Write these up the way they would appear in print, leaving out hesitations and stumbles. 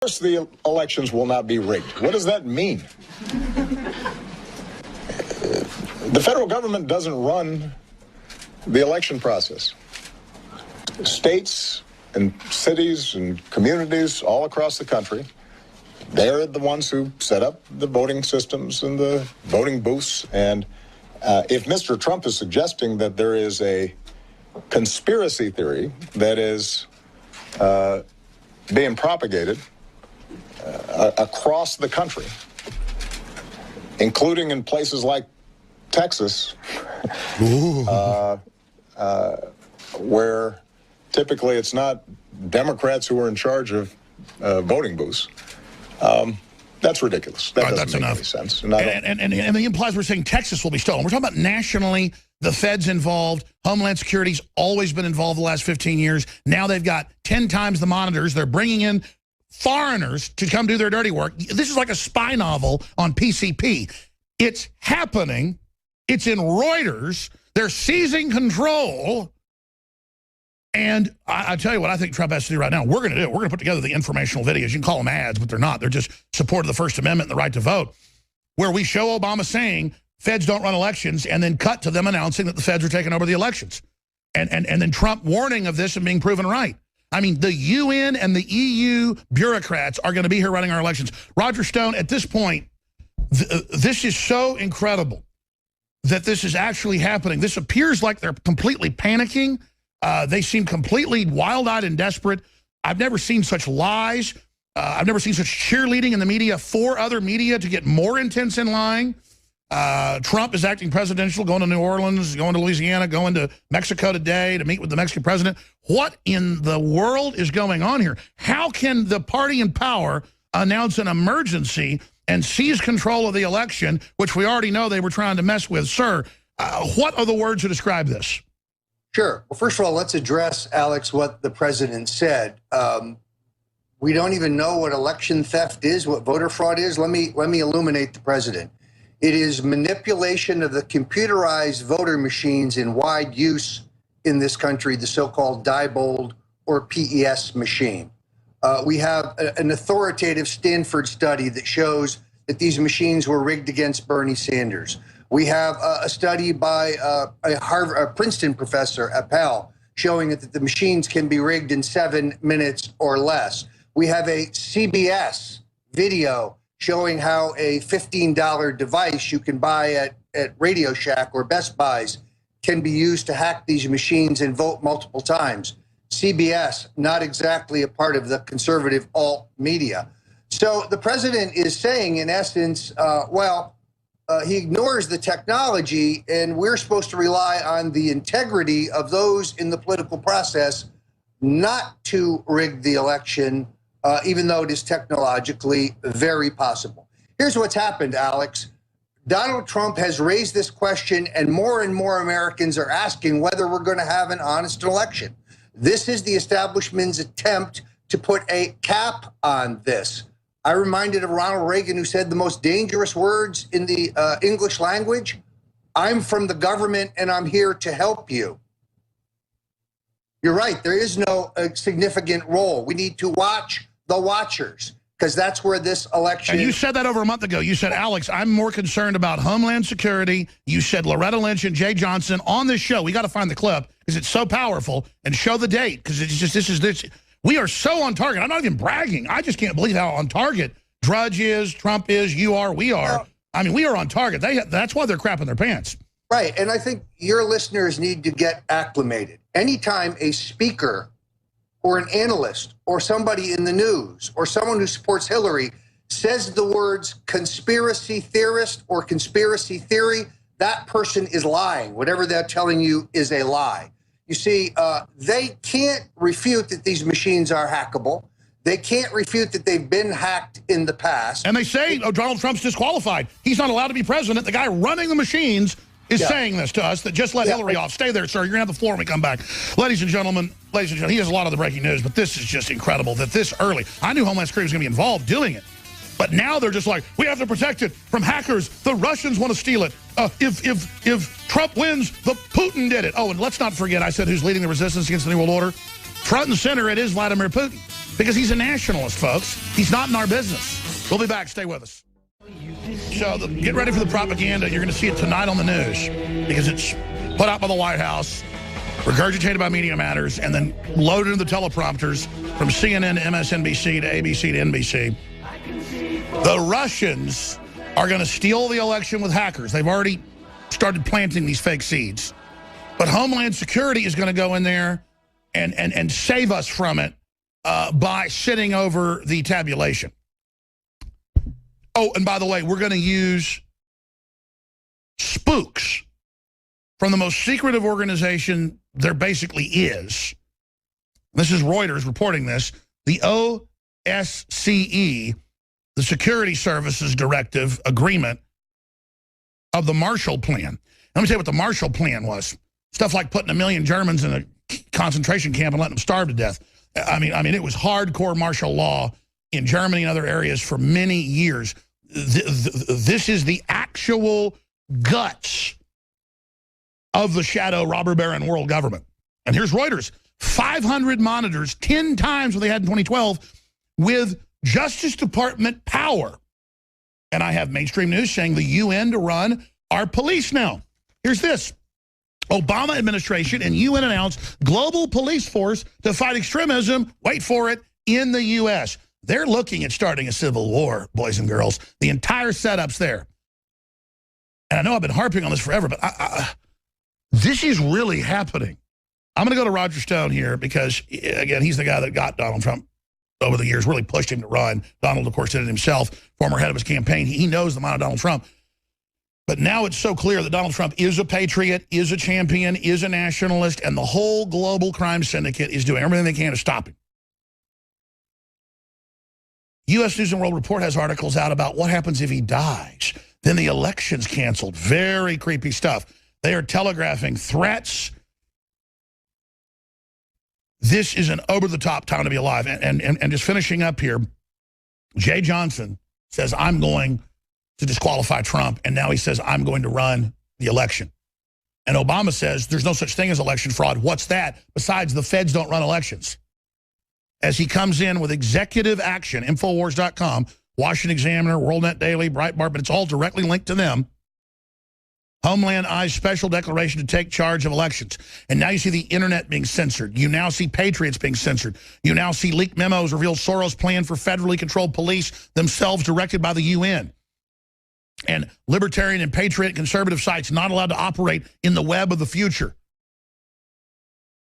course, the elections will not be rigged. What does that mean? The federal government doesn't run the election process. States and cities and communities all across the country, they're the ones who set up the voting systems and the voting booths. And if Mr. Trump is suggesting that there is a conspiracy theory that is being propagated across the country, including in places like Texas, where typically it's not Democrats who are in charge of voting booths. That's ridiculous. That doesn't make any sense. And it implies we're saying Texas will be stolen. We're talking about nationally, the Fed's involved. Homeland Security's always been involved the last 15 years. Now they've got 10 times the monitors. They're bringing in foreigners to come do their dirty work. This is like a spy novel on PCP. It's happening. It's in Reuters. They're seizing control. And I tell you what I think Trump has to do right now. We're going to do it. We're going to put together the informational videos. You can call them ads, but they're not. They're just support of the First Amendment and the right to vote, where we show Obama saying feds don't run elections and then cut to them announcing that the feds are taking over the elections. And then Trump warning of this and being proven right. I mean, the UN and the EU bureaucrats are going to be here running our elections. Roger Stone, at this point, this is so incredible that this is actually happening. This appears like they're completely panicking. They seem completely wild-eyed and desperate. I've never seen such lies. I've never seen such cheerleading in the media for other media to get more intense in lying. Trump is acting presidential, going to New Orleans, going to Louisiana, going to Mexico today to meet with the Mexican president. What in the world is going on here? How can the party in power announce an emergency and seize control of the election, which we already know they were trying to mess with? Sir, what are the words to describe this? Sure. Well, first of all, let's address, Alex, what the president said. We don't even know what election theft is, what voter fraud is. Let me illuminate the president. It is manipulation of the computerized voter machines in wide use in this country, the so-called Diebold or PES machine. We have an authoritative Stanford study that shows that these machines were rigged against Bernie Sanders. We have a study by a Princeton professor, Appel, showing that the machines can be rigged in 7 minutes or less. We have a CBS video showing how a $15 device you can buy at Radio Shack or Best Buys can be used to hack these machines and vote multiple times. CBS, not exactly a part of the conservative alt media. So the president is saying, in essence, he ignores the technology, and we're supposed to rely on the integrity of those in the political process not to rig the election, even though it is technologically very possible. Here's what's happened, Alex. Donald Trump has raised this question, and more Americans are asking whether we're going to have an honest election. This is the establishment's attempt to put a cap on this. I reminded of Ronald Reagan, who said the most dangerous words in the English language: "I'm from the government and I'm here to help you." You're right. There is no significant role. We need to watch the watchers, because that's where this election... And you said that over a month ago. You said, Alex, I'm more concerned about Homeland Security. You said Loretta Lynch and Jay Johnson on this show. We got to find the clip because it's so powerful, and show the date, because it's just this. We are so on target. I'm not even bragging. I just can't believe how on target Drudge is, Trump is, you are, we are. I mean, we are on target. That's why they're crapping their pants. Right, and I think your listeners need to get acclimated. Anytime a speaker or an analyst or somebody in the news or someone who supports Hillary says the words conspiracy theorist or conspiracy theory, that person is lying. Whatever they're telling you is a lie. You see, they can't refute that these machines are hackable. They can't refute that they've been hacked in the past. And they say, oh, Donald Trump's disqualified. He's not allowed to be president. The guy running the machines is saying this to us, that just let Hillary off. Stay there, sir. You're going to have the floor when we come back. Ladies and gentlemen, he has a lot of the breaking news, but this is just incredible that this early. I knew Homeland Security was going to be involved doing it. But now they're just like, we have to protect it from hackers. The Russians want to steal it. If Trump wins, the Putin did it. Oh, and let's not forget, I said who's leading the resistance against the New World Order. Front and center, it is Vladimir Putin. because he's a nationalist, folks. He's not in our business. We'll be back. Stay with us. So get ready for the propaganda. You're going to see it tonight on the news because it's put out by the White House, regurgitated by Media Matters, and then loaded into the teleprompters from CNN to MSNBC to ABC to NBC. The Russians are going to steal the election with hackers. They've already started planting these fake seeds. But Homeland Security is going to go in there and save us from it by sitting over the tabulation. Oh, and by the way, we're going to use spooks from the most secretive organization there basically is. This is Reuters reporting this. The OSCE, the Security Services Directive Agreement of the Marshall Plan. Let me tell you what the Marshall Plan was. Stuff like putting 1 million Germans in a concentration camp and letting them starve to death. I mean, it was hardcore martial law in Germany and other areas for many years. This is the actual guts of the shadow robber baron world government. And here's Reuters. 500 monitors, 10 times what they had in 2012, with Justice Department power. And I have mainstream news saying the UN to run our police now. Here's this. Obama administration and UN announced global police force to fight extremism, wait for it, in the U.S. They're looking at starting a civil war, boys and girls. The entire setup's there. And I know I've been harping on this forever, but this is really happening. I'm going to go to Roger Stone here because, again, he's the guy that got Donald Trump over the years, really pushed him to run. Donald, of course, did it himself, former head of his campaign. He knows the mind of Donald Trump. But now it's so clear that Donald Trump is a patriot, is a champion, is a nationalist, and the whole global crime syndicate is doing everything they can to stop him. U.S. News and World Report has articles out about what happens if he dies. Then the election's canceled. Very creepy stuff. They are telegraphing threats. This is an over-the-top time to be alive. And just finishing up here, Jay Johnson says, I'm going to disqualify Trump, and now he says, I'm going to run the election. And Obama says, there's no such thing as election fraud. What's that? Besides, the feds don't run elections. As he comes in with executive action, Infowars.com, Washington Examiner, WorldNet Daily, Breitbart, but it's all directly linked to them. Homeland Eye's special declaration to take charge of elections. And now you see the internet being censored. You now see patriots being censored. You now see leaked memos reveal Soros' plan for federally controlled police, themselves directed by the UN. And libertarian and patriot conservative sites not allowed to operate in the web of the future.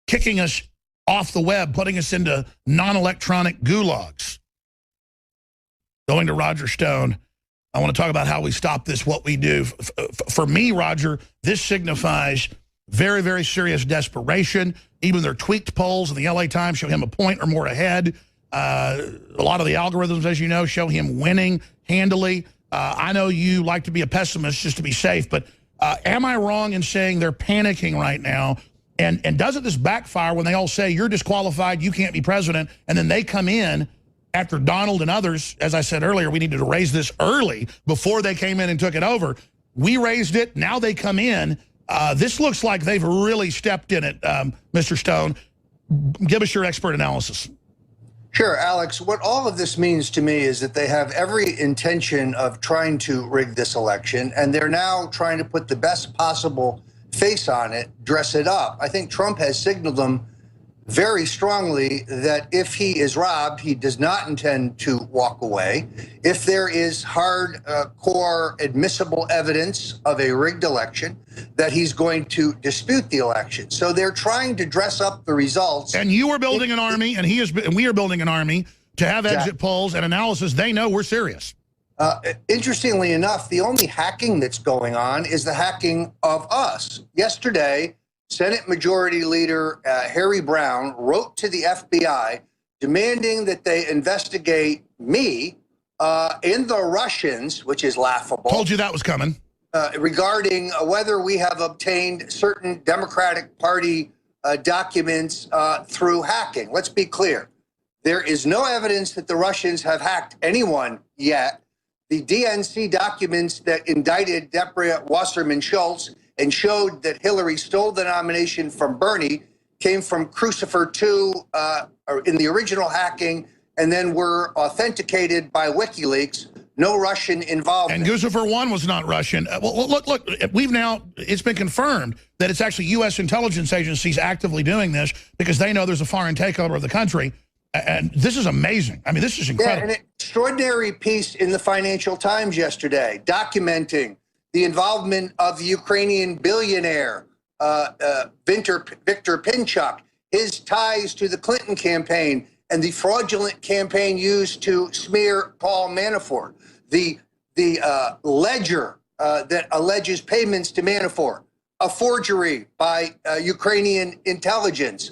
Kicking us off the web, putting us into non-electronic gulags. Going to Roger Stone, I want to talk about how we stop this, what we do. For me, Roger, this signifies very, very serious desperation. Even their tweaked polls in the LA Times show him a point or more ahead. A lot of the algorithms, as you know, show him winning handily. I know you like to be a pessimist just to be safe, but am I wrong in saying they're panicking right now? And doesn't this backfire when they all say, you're disqualified, you can't be president, and then they come in after Donald and others, as I said earlier, we needed to raise this early before they came in and took it over. We raised it. Now they come in. This looks like they've really stepped in it, Mr. Stone. Give us your expert analysis. Sure, Alex. What all of this means to me is that they have every intention of trying to rig this election, and they're now trying to put the best possible face on it, dress it up. I think Trump has signaled them very strongly that if he is robbed, he does not intend to walk away. If there is core admissible evidence of a rigged election, that he's going to dispute the election. So they're trying to dress up the results. And you are building an army, and we are building an army to have exit polls and analysis. They know we're serious. Interestingly enough, the only hacking that's going on is the hacking of us. Yesterday, Senate Majority Leader Harry Brown wrote to the FBI demanding that they investigate me and the Russians, which is laughable. Told you that was coming. Regarding whether we have obtained certain Democratic Party documents through hacking. Let's be clear. There is no evidence that the Russians have hacked anyone yet. The DNC documents that indicted Deborah Wasserman Schultz and showed that Hillary stole the nomination from Bernie came from Crucifer 2 or in the original hacking, and then were authenticated by WikiLeaks. No Russian involvement. And Guccifer 1 was not Russian. Well, look, it's been confirmed that it's actually U.S. intelligence agencies actively doing this because they know there's a foreign takeover of the country. And this is amazing. I mean, this is incredible. Yeah, an extraordinary piece in the Financial Times yesterday documenting the involvement of the Ukrainian billionaire, Viktor Pinchuk, his ties to the Clinton campaign, and the fraudulent campaign used to smear Paul Manafort. The ledger that alleges payments to Manafort, a forgery by Ukrainian intelligence.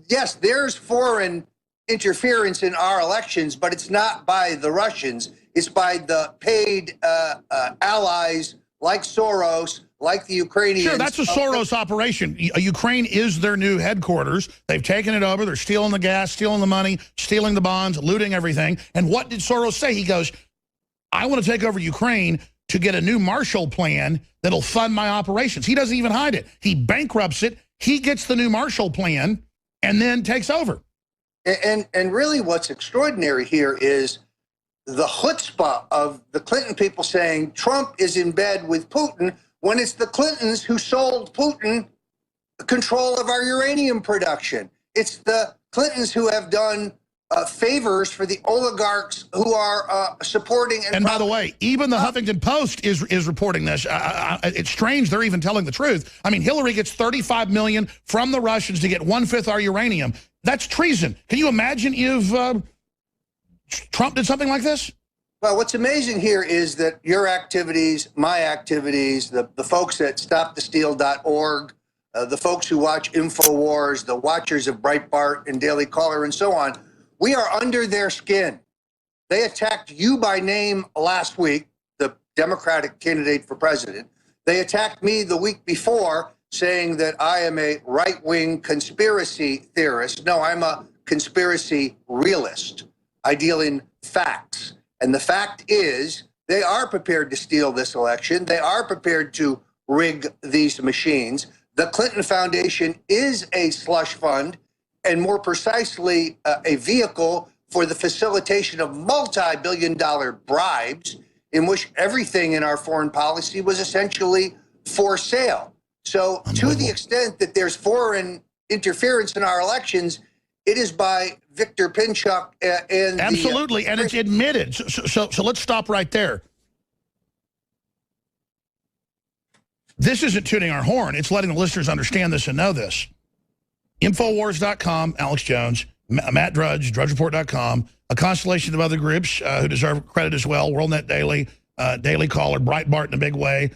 Yes, there's foreign interference in our elections, but it's not by the Russians. It's by the paid allies like Soros, like the Ukrainians. Sure, that's a Soros operation. Ukraine is their new headquarters. They've taken it over. They're stealing the gas, stealing the money, stealing the bonds, looting everything. And what did Soros say? He goes, I want to take over Ukraine to get a new Marshall Plan that'll fund my operations. He doesn't even hide it. He bankrupts it. He gets the new Marshall Plan and then takes over. And really what's extraordinary here is the chutzpah of the Clinton people saying Trump is in bed with Putin when it's the Clintons who sold Putin control of our uranium production. It's the Clintons who have done favors for the oligarchs who are supporting. And by the way, even the Huffington Post is reporting this. It's strange they're even telling the truth. I mean, Hillary gets $35 million from the Russians to get 1/5 our uranium. That's treason. Can you imagine if Trump did something like this? Well, what's amazing here is that your activities, my activities, the folks at StopTheSteal.org, the folks who watch InfoWars, the watchers of Breitbart and Daily Caller and so on, we are under their skin. They attacked you by name last week, the Democratic candidate for president. They attacked me the week before, saying that I am a right-wing conspiracy theorist. No, I'm a conspiracy realist. I deal in facts. And the fact is, they are prepared to steal this election. They are prepared to rig these machines. The Clinton Foundation is a slush fund, and more precisely, a vehicle for the facilitation of multi-billion-dollar bribes in which everything in our foreign policy was essentially for sale. So to the extent that there's foreign interference in our elections, it is by Viktor Pinchuk and absolutely, and it's admitted. So let's stop right there. This isn't tooting our horn. It's letting the listeners understand this and know this. Infowars.com, Alex Jones, Matt Drudge, DrudgeReport.com, a constellation of other groups who deserve credit as well, WorldNet Daily, Daily Caller, Breitbart in a big way.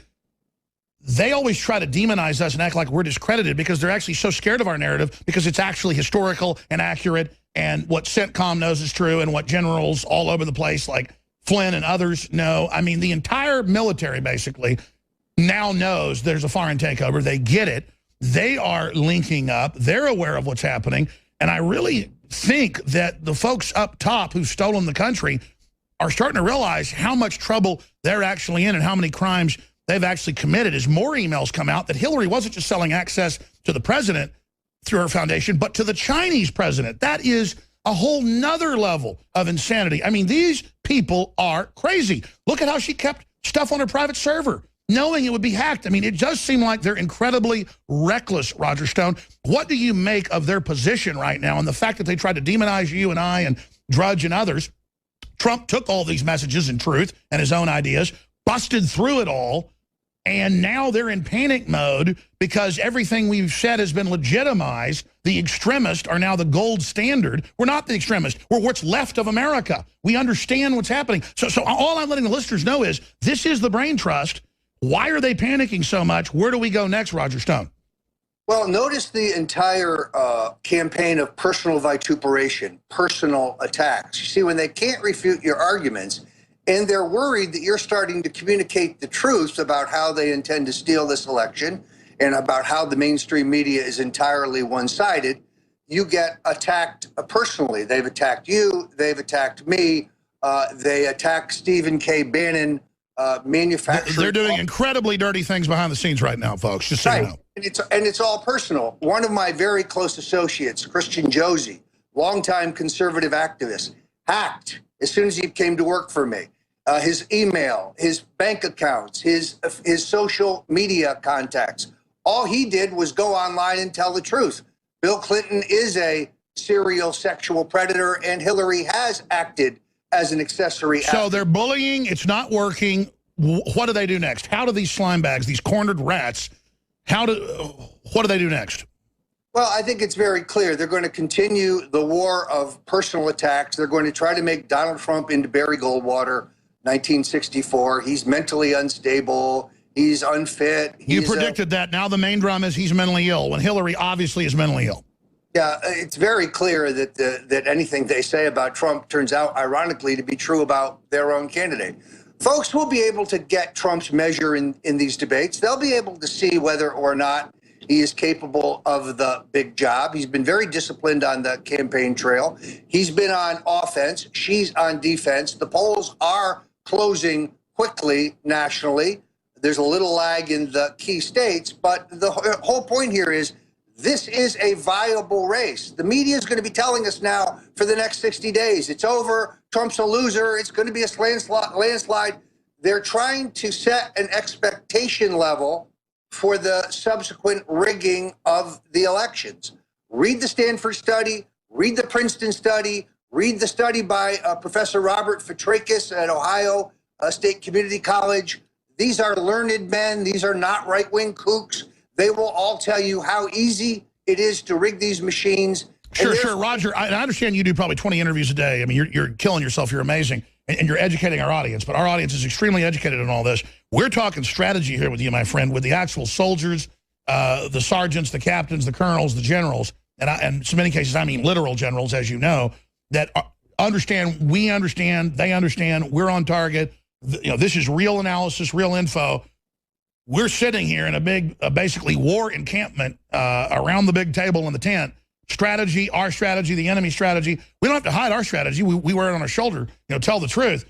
They always try to demonize us and act like we're discredited because they're actually so scared of our narrative because it's actually historical and accurate, and what CENTCOM knows is true and what generals all over the place like Flynn and others know. I mean, the entire military basically now knows there's a foreign takeover. They get it. They are linking up. They're aware of what's happening. And I really think that the folks up top who've stolen the country are starting to realize how much trouble they're actually in and how many crimes they've actually committed as more emails come out that Hillary wasn't just selling access to the president through her foundation, but to the Chinese president. That is a whole nother level of insanity. I mean, these people are crazy. Look at how she kept stuff on her private server, knowing it would be hacked. I mean, it does seem like they're incredibly reckless, Roger Stone. What do you make of their position right now and the fact that they tried to demonize you and I and Drudge and others? Trump took all these messages and truth and his own ideas, busted through it all, and now they're in panic mode because everything we've said has been legitimized. The extremists are now the gold standard. We're not the extremists. We're what's left of America. We understand what's happening. So all I'm letting the listeners know is this is the Brain Trust. Why are they panicking so much? Where do we go next, Roger Stone? Well, notice the entire campaign of personal vituperation, personal attacks. You see, when they can't refute your arguments, and they're worried that you're starting to communicate the truth about how they intend to steal this election and about how the mainstream media is entirely one-sided, you get attacked personally. They've attacked you. They've attacked me. They attack Stephen K. Bannon, manufacturing. They're doing incredibly dirty things behind the snes right now, folks, just so you know. And it's all personal. One of my very close associates, Christian Josie, longtime conservative activist, hacked as soon as he came to work for me. His email, his bank accounts, his social media contacts. All he did was go online and tell the truth. Bill Clinton is a serial sexual predator, and Hillary has acted as an accessory. So they're bullying. It's not working. What do they do next? How do these slime bags, these cornered rats, what do they do next? Well, I think it's very clear. They're going to continue the war of personal attacks. They're going to try to make Donald Trump into Barry Goldwater, 1964. He's mentally unstable. He's unfit. You predicted that. Now the main drum is he's mentally ill, when Hillary obviously is mentally ill. Yeah, it's very clear that that anything they say about Trump turns out, ironically, to be true about their own candidate. Folks will be able to get Trump's measure in these debates. They'll be able to see whether or not he is capable of the big job. He's been very disciplined on the campaign trail. He's been on offense. She's on defense. The polls are closing quickly nationally. There's a little lag in the key states, but the whole point here is this is a viable race. The media is going to be telling us now for the next 60 days, it's over, Trump's a loser, it's going to be a landslide. They're trying to set an expectation level for the subsequent rigging of the elections. Read the Stanford study, read the Princeton study, read the study by Professor Robert Fitrakis at Ohio State Community College. These are learned men. These are not right-wing kooks. They will all tell you how easy it is to rig these machines. Sure, Roger. I understand you do probably 20 interviews a day. I mean, you're killing yourself. You're amazing. And you're educating our audience. But our audience is extremely educated in all this. We're talking strategy here with you, my friend, with the actual soldiers, the sergeants, the captains, the colonels, the generals, and in so many cases, I mean literal generals, as you know, that understand, we understand, they understand, we're on target. You know, this is real analysis, real info. We're sitting here in a big, basically war encampment around the big table in the tent. Strategy, our strategy, the enemy strategy. We don't have to hide our strategy. We wear it on our shoulder, you know, tell the truth.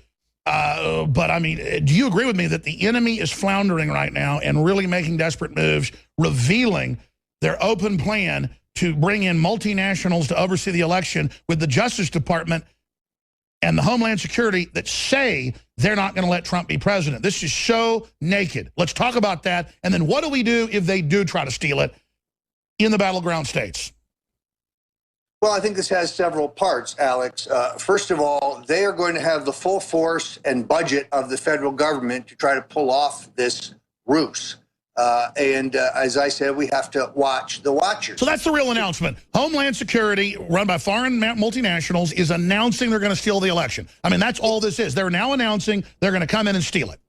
But, I mean, do you agree with me that the enemy is floundering right now and really making desperate moves, revealing their open plan to bring in multinationals to oversee the election, with the Justice Department and the Homeland Security that say they're not going to let Trump be president? This is so naked. Let's talk about that. And then what do we do if they do try to steal it in the battleground states? Well, I think this has several parts, Alex. First of all, they are going to have the full force and budget of the federal government to try to pull off this ruse. As I said, we have to watch the watchers. So that's the real announcement. Homeland Security, run by foreign multinationals, is announcing they're going to steal the election. I mean, that's all this is. They're now announcing they're going to come in and steal it.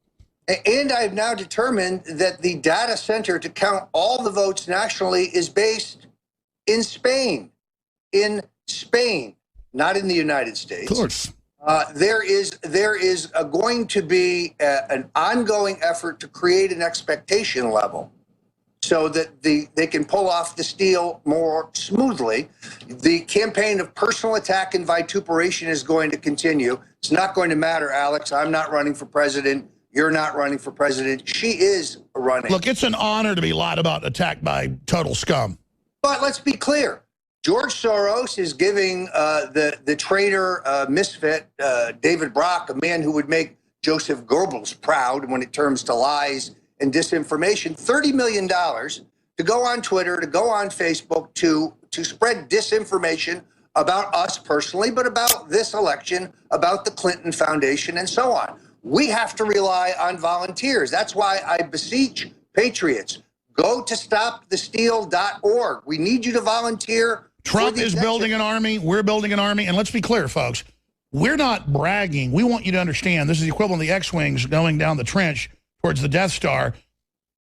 And I've now determined that the data center to count all the votes nationally is based in Spain. In Spain, not in the United States. Of course. There is going to be an ongoing effort to create an expectation level so that they can pull off the steal more smoothly. The campaign of personal attack and vituperation is going to continue. It's not going to matter, Alex. I'm not running for president. You're not running for president. She is running. Look, it's an honor to be lied about, attacked by total scum. But let's be clear. George Soros is giving the traitor misfit, David Brock, a man who would make Joseph Goebbels proud when it comes to lies and disinformation, $30 million to go on Twitter, to go on Facebook, to spread disinformation about us personally, but about this election, about the Clinton Foundation, and so on. We have to rely on volunteers. That's why I beseech patriots, go to stopthesteal.org. We need you to volunteer. Trump is building an army. We're building an army. And let's be clear, folks. We're not bragging. We want you to understand this is the equivalent of the X-Wings going down the trench towards the Death Star.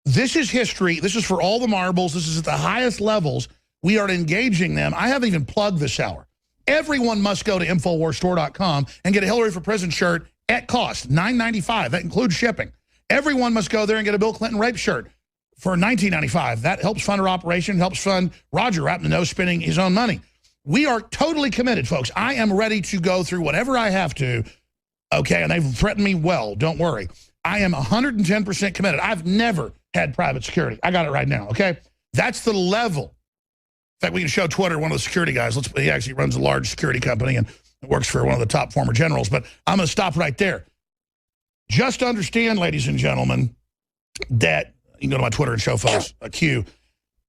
This is history. This is for all the marbles. This is at the highest levels. We are engaging them. I haven't even plugged this hour. Everyone must go to InfoWarsStore.com and get a Hillary for President shirt at cost, $9.95. That includes shipping. Everyone must go there and get a Bill Clinton rape shirt for $19.95. That helps fund our operation, helps fund Roger, happen to know, spending his own money. We are totally committed, folks. I am ready to go through whatever I have to, okay? And they've threatened me well, don't worry. I am 110% committed. I've never had private security. I got it right now, okay? That's the level. In fact, we can show Twitter, one of the security guys. He actually runs a large security company and works for one of the top former generals. But I'm going to stop right there. Just understand, ladies and gentlemen, that you can go to my Twitter and show folks a Q.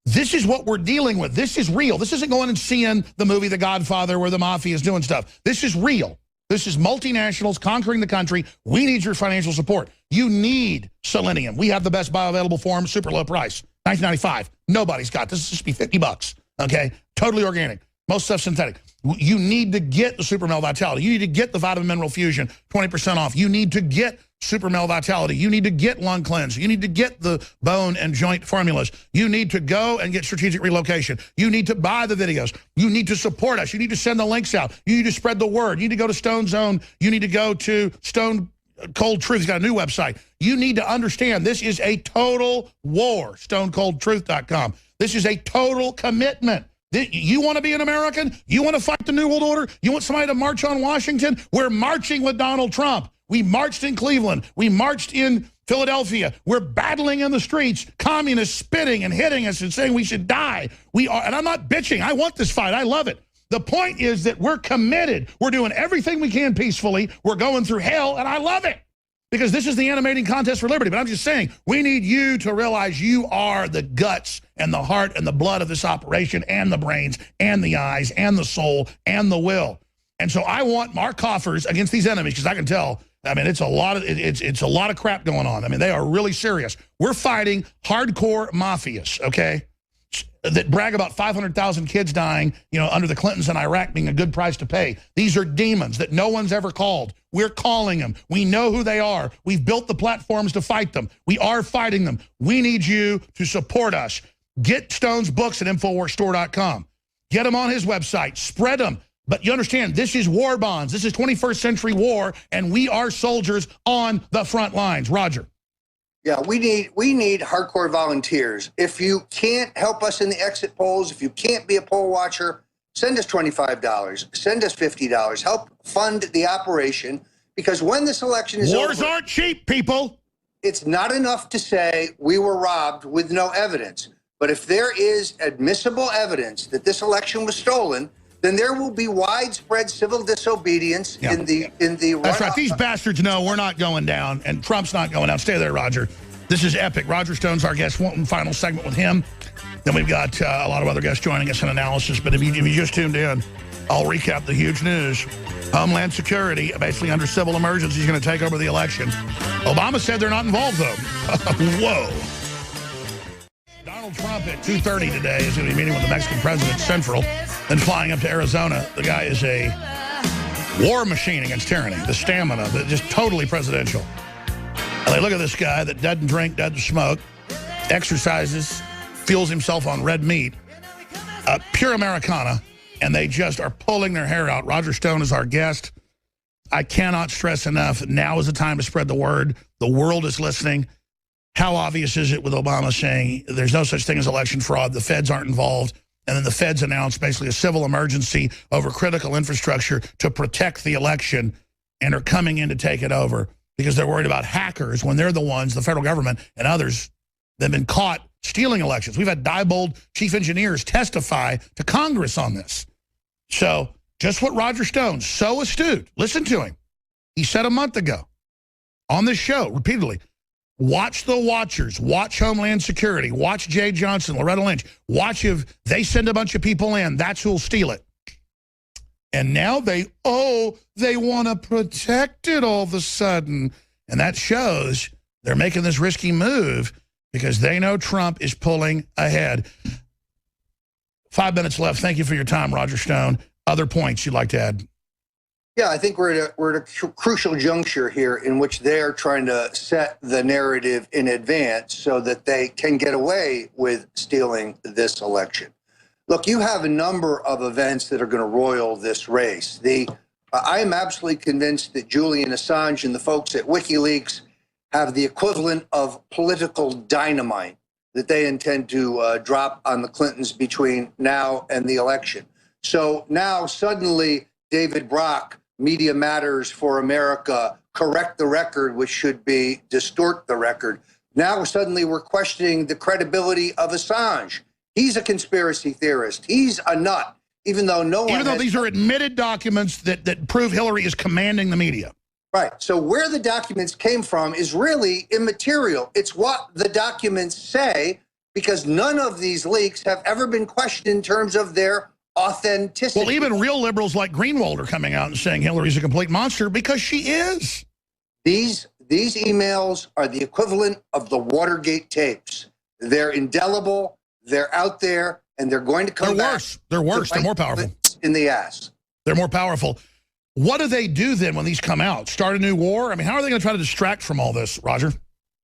This is what we're dealing with. This is real. This isn't going and seeing the movie The Godfather where the mafia is doing stuff. This is real. This is multinationals conquering the country. We need your financial support. You need selenium. We have the best bioavailable form, super low price, $19.95. Nobody's got this. This just be $50, okay? Totally organic. Most stuff synthetic. You need to get the Super Male Vitality. You need to get the Vitamin Mineral Fusion, 20% off. You need to get Super Male Vitality. You need to get Lung Cleanse. You need to get the bone and joint formulas. You need to go and get Strategic Relocation. You need to buy the videos. You need to support us. You need to send the links out. You need to spread the word. You need to go to Stone Zone. You need to go to Stone Cold Truth. He's got a new website. You need to understand this is a total war, stonecoldtruth.com. This is a total commitment. You want to be an American? You want to fight the New World Order? You want somebody to march on Washington? We're marching with Donald Trump. We marched in Cleveland. We marched in Philadelphia. We're battling in the streets, communists spitting and hitting us and saying we should die. We are, and I'm not bitching. I want this fight. I love it. The point is that we're committed. We're doing everything we can peacefully. We're going through hell, and I love it. Because this is the animating contest for liberty. But I'm just saying, we need you to realize you are the guts and the heart and the blood of this operation, and the brains and the eyes and the soul and the will. And so I want our coffers against these enemies, because I can tell, I mean, it's a lot of crap going on. I mean, they are really serious. We're fighting hardcore mafias, okay, that brag about 500,000 kids dying, you know, under the Clintons in Iraq being a good price to pay. These are demons that no one's ever called. We're calling them. We know who they are. We've built the platforms to fight them. We are fighting them. We need you to support us. Get Stone's books at InfoWarsStore.com. Get them on his website. Spread them. But you understand, this is war bonds. This is 21st century war, and we are soldiers on the front lines. Roger. Yeah, we need hardcore volunteers. If you can't help us in the exit polls, if you can't be a poll watcher, send us $25. Send us $50. Help fund the operation, because when this election is over, wars aren't cheap, people. It's not enough to say we were robbed with no evidence. But if there is admissible evidence that this election was stolen, then there will be widespread civil disobedience in the That's right. These bastards know we're not going down, and Trump's not going down. Stay there, Roger. This is epic. Roger Stone's our guest. One final segment with him. Then we've got a lot of other guests joining us in analysis. But if you just tuned in, I'll recap the huge news. Homeland Security, basically under civil emergency, is going to take over the election. Obama said they're not involved, though. Whoa. Donald Trump at 2:30 today is going to be meeting with the Mexican president, Central, then flying up to Arizona. The guy is a war machine against tyranny, the stamina, just totally presidential. And they look at this guy that doesn't drink, doesn't smoke, exercises, fuels himself on red meat, pure Americana, and they just are pulling their hair out. Roger Stone is our guest. I cannot stress enough, now is the time to spread the word. The world is listening. How obvious is it with Obama saying there's no such thing as election fraud, the feds aren't involved, and then the feds announced basically a civil emergency over critical infrastructure to protect the election, and are coming in to take it over because they're worried about hackers when they're the ones, the federal government and others, that have been caught stealing elections. We've had Diebold chief engineers testify to Congress on this. So just what Roger Stone, so astute, listen to him. He said a month ago on this show repeatedly, watch the watchers, watch Homeland Security, watch Jay Johnson, Loretta Lynch, watch if they send a bunch of people in, that's who'll steal it. And now they want to protect it all of a sudden. And that shows they're making this risky move because they know Trump is pulling ahead. 5 minutes left. Thank you for your time, Roger Stone. Other points you'd like to add? Yeah, I think we're at a crucial juncture here in which they're trying to set the narrative in advance so that they can get away with stealing this election. Look, you have a number of events that are going to roil this race. I am absolutely convinced that Julian Assange and the folks at WikiLeaks have the equivalent of political dynamite that they intend to drop on the Clintons between now and the election. So now suddenly David Brock, Media Matters for America, correct the record, which should be distort the record. Now suddenly we're questioning the credibility of Assange. He's a conspiracy theorist. He's a nut, even though no one Even though has- these are admitted documents that prove Hillary is commanding the media. Right. So where the documents came from is really immaterial. It's what the documents say, because none of these leaks have ever been questioned in terms of their authenticity. Well, even real liberals like Greenwald are coming out and saying Hillary's a complete monster because she is. These emails are the equivalent of the Watergate tapes. They're indelible, they're out there, and they're going to come They're back. worse. They're worse. They're more powerful. In the ass. They're more powerful. What do they do then when these come out? Start a new war? I mean, how are they going to try to distract from all this, Roger?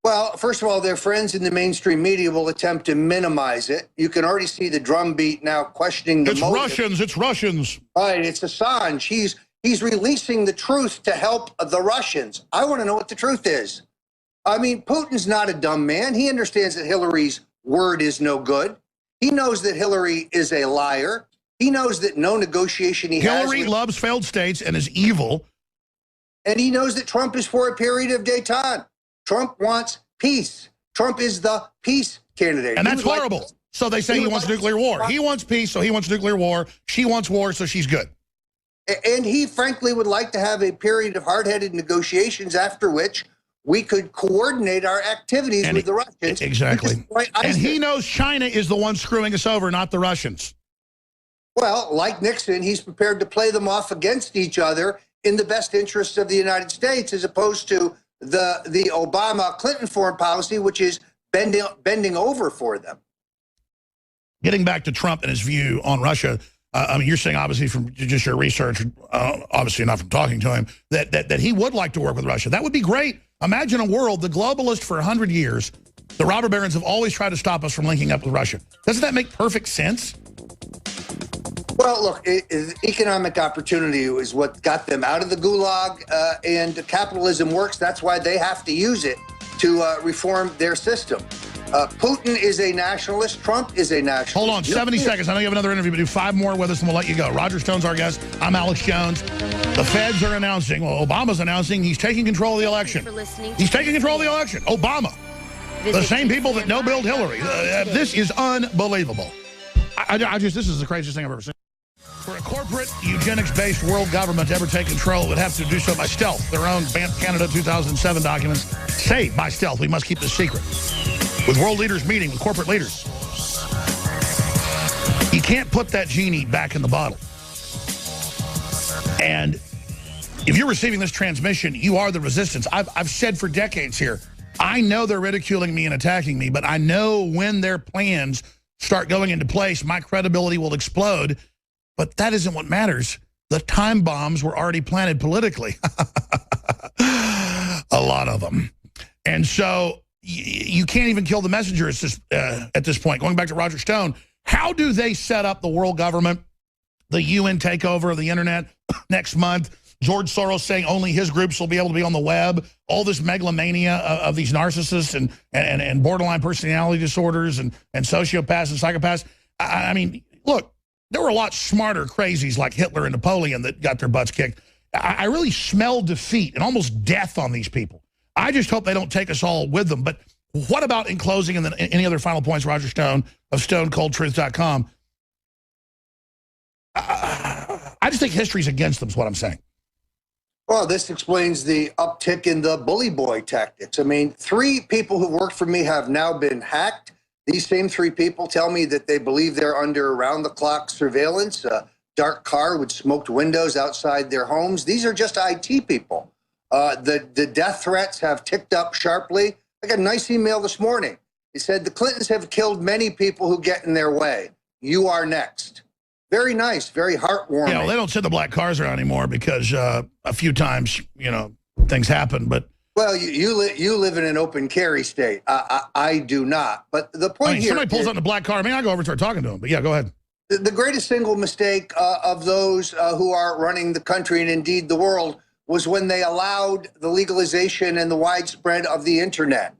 Well, first of all, their friends in the mainstream media will attempt to minimize it. You can already see the drumbeat now questioning the It's motive. Russians. It's Russians. Right, it's Assange. He's releasing the truth to help the Russians. I want to know what the truth is. I mean, Putin's not a dumb man. He understands that Hillary's word is no good. He knows that Hillary is a liar. He knows that no negotiation he has. Hillary loves failed states and is evil. And he knows that Trump is for a period of détente. Trump wants peace. Trump is the peace candidate. And He that's would like- horrible. So they say he wants nuclear war. He wants peace, so he wants nuclear war. She wants war, so she's good. And he, frankly, would like to have a period of hard-headed negotiations after which we could coordinate our activities with the Russians. Exactly. Because, And he knows China is the one screwing us over, not the Russians. well, like Nixon, he's prepared to play them off against each other in the best interests of the United States, as opposed to the Obama-Clinton foreign policy, which is bending over for them. Getting back to Trump and his view on Russia, I mean, you're saying, obviously, from just your research, obviously not from talking to him, that he would like to work with Russia. That would be great. Imagine a world, the globalists for 100 years, the robber barons have always tried to stop us from linking up with Russia. Doesn't that make perfect sense? Well, look, economic opportunity is what got them out of the gulag, and capitalism works. That's why they have to use it to reform their system. Putin is a nationalist. Trump is a nationalist. Hold on, 70 seconds. I know you have another interview, but do 5 more with us and we'll let you go. Roger Stone's our guest. I'm Alex Jones. The feds are announcing, well, Obama's announcing he's taking control of the election. He's taking control of the election. Obama. The same people that no-billed Hillary. This is unbelievable. This is the craziest thing I've ever seen. For a corporate, eugenics-based world government to ever take control, it would have to do so by stealth. Their own Banff Canada 2007 documents say by stealth. We must keep this secret. With world leaders meeting with corporate leaders. You can't put that genie back in the bottle. And if you're receiving this transmission, you are the resistance. I've said for decades here, I know they're ridiculing me and attacking me, but I know when their plans start going into place, my credibility will explode. But that isn't what matters. The time bombs were already planted politically. A lot of them. And so you can't even kill the messenger at this point. Going back to Roger Stone, how do they set up the world government, the UN takeover of the internet next month? George Soros saying only his groups will be able to be on the web. All this megalomania of these narcissists and borderline personality disorders and sociopaths and psychopaths. I mean, look, there were a lot smarter crazies like Hitler and Napoleon that got their butts kicked. I really smell defeat and almost death on these people. I just hope they don't take us all with them. But what about, in closing, and then any other final points, Roger Stone of StoneColdTruth.com? I just think history's against them is what I'm saying. Well, this explains the uptick in the bully boy tactics. I mean, 3 people who worked for me have now been hacked. These same 3 people tell me that they believe they're under around-the-clock surveillance, a dark car with smoked windows outside their homes. These are just IT people. The death threats have ticked up sharply. I got a nice email this morning. It said, the Clintons have killed many people who get in their way. You are next. Very nice, very heartwarming. Yeah, well, they don't send the black cars around anymore because a few times, you know, things happen. But well, you live in an open carry state. I do not. But the point here, somebody pulls out in a black car. I mean, I go over and start talking to them. But yeah, go ahead. The greatest single mistake of those who are running the country and indeed the world was when they allowed the legalization and the widespread of the internet.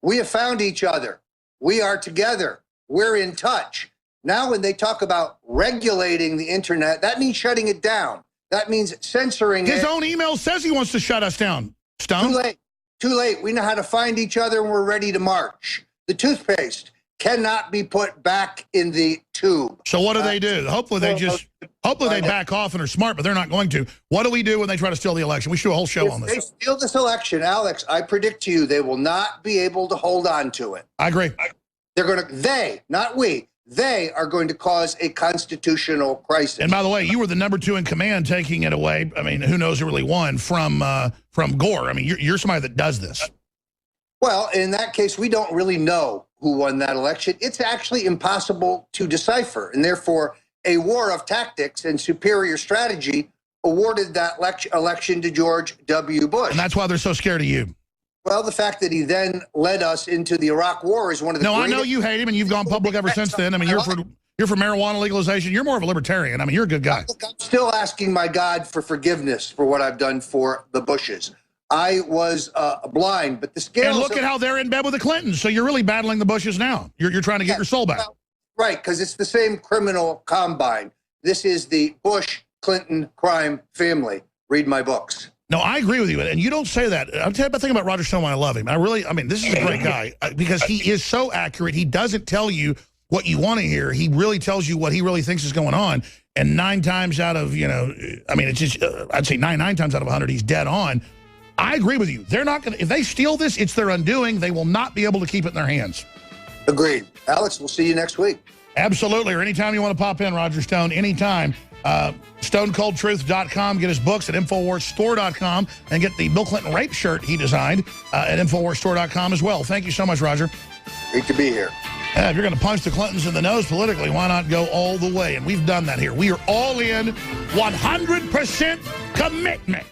We have found each other. We are together. We're in touch. Now, when they talk about regulating the internet, that means shutting it down. That means censoring it. His own email says he wants to shut us down. Stone? Too late. Too late. We know how to find each other and we're ready to march. The toothpaste cannot be put back in the tube. So what do they do? Hopefully they back off and are smart, but they're not going to. What do we do when they try to steal the election? We should do a whole show on If they this. steal this election, Alex, I predict to you they will not be able to hold on to it. I agree. They're going to, not we, they are going to cause a constitutional crisis. And by the way, you were the #2 in command taking it away. I mean, who knows who really won from Gore. I mean, you're somebody that does this. Well, in that case, we don't really know who won that election. It's actually impossible to decipher. And therefore, a war of tactics and superior strategy awarded that election to George W. Bush. And that's why they're so scared of you. Well, the fact that he then led us into the Iraq War is one of the No, I greatest. know you hate him, and you've gone public ever since then. I mean, you're for marijuana legalization. You're more of a libertarian. I mean, you're a good guy. Look, I'm still asking my God for forgiveness for what I've done for the Bushes. I was blind, but the scales... And look at how they're in bed with the Clintons. So you're really battling the Bushes now. You're trying to get your soul back. Well, right, because it's the same criminal combine. This is the Bush-Clinton crime family. Read my books. No, I agree with you, and you don't say that. I'll tell you about the thing about Roger Stone. I love him. I mean, this is a great guy because he is so accurate. He doesn't tell you what you want to hear. He really tells you what he really thinks is going on. And 9 times out of, I mean, it's just, I'd say nine times out of 100, he's dead on. I agree with you. They're not going to, if they steal this, it's their undoing. They will not be able to keep it in their hands. Agreed. Alex, we'll see you next week. Absolutely. Or anytime you want to pop in, Roger Stone, anytime. StoneColdTruth.com. Get his books at InfoWarsStore.com and get the Bill Clinton rape shirt he designed at InfoWarsStore.com as well. Thank you so much, Roger. Great to be here. If you're going to punch the Clintons in the nose politically, why not go all the way? And we've done that here. We are all in, 100% commitment.